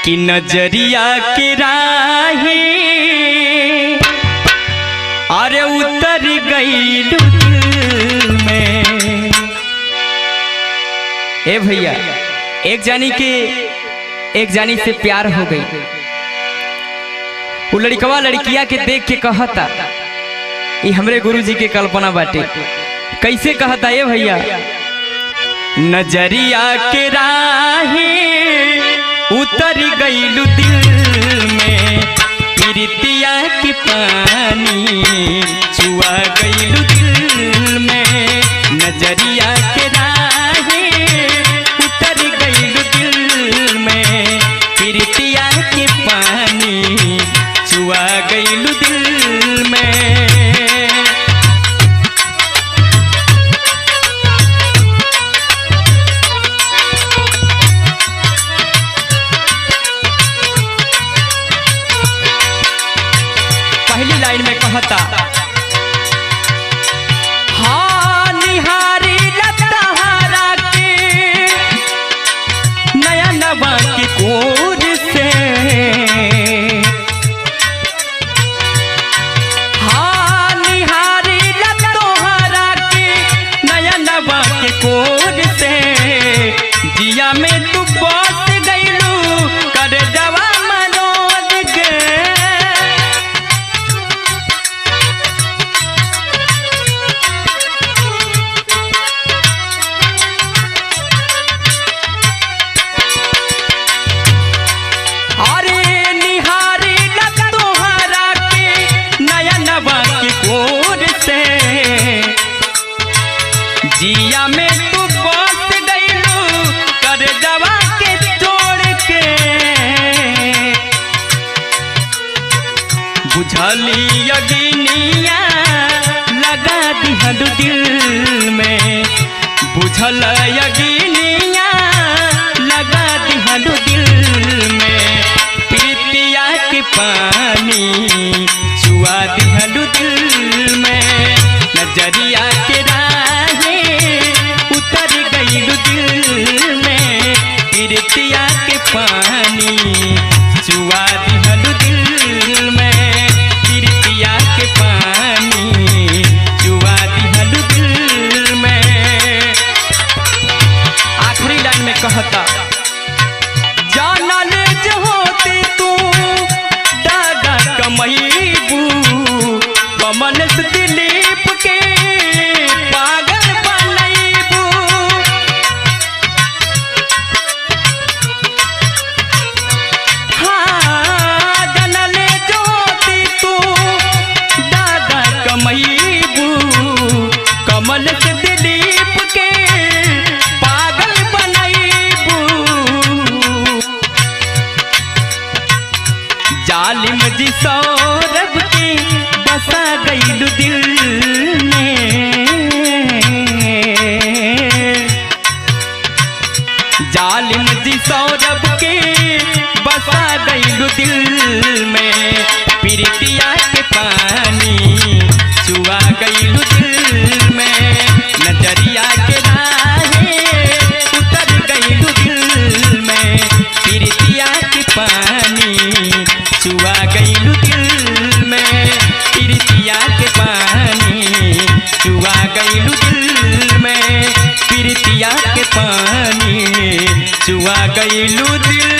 कि नजरिया के राही अरे उतर गई दिल में। ए भैया एक जानी से प्यार हो गई। वो लड़कवा लड़किया के देख के कहता ये हमरे गुरुजी के कल्पना बाटे। कैसे कहता ये भैया, नजरिया के राही उतर गईलू दिल में, प्रीतिया की पानी चुआ गईलू दिल में। नजरिया के राही उतर गईलू दिल में, प्रीतिया की पानी चुआ गईलू दिल में। लाइन में कहता हाँ निहारी लतहारा के नया नवा की कोर से, हाँ निहारी लतहारा के नया नवा की कोर से। जिया में तू बस गईलू कर जवा मनोज के। जिया में तू बस गईलू कर जवा के तोड़ के। बुझली अग्निया लगा दिहलू दिल में, बुझल अग्निया लगा दिहलू दिल में। प्रीतिया के पानी चुआ दिहलू दिल में। नजरिया के दिल में, प्रीतिया के पानी चुआ दिहलू दिल में। प्रीतिया के पानी चुआ दिहलू दिल में। आखिरी लाइन में कहता जानल जो होती तू दादा कमईबू, कमल से दिलीप के पागल बनईबू। कमल से दिलीप के पागल बनईबू। जालिम जी सौरभ की बसा गईलू दिल में। जालिम जी सौरभ के बसा गईलू दिल में। प्रीतिया के पानी चुआ गईलू दिल में। नजरिया के राहे उतर गईलू दिल में, प्रीतिया के पानी चुआ गईलू दिल में। प्रीतिया के पानी चुआ गईलू दिल में, प्रीतिया के पानी चुआ गईलू दिल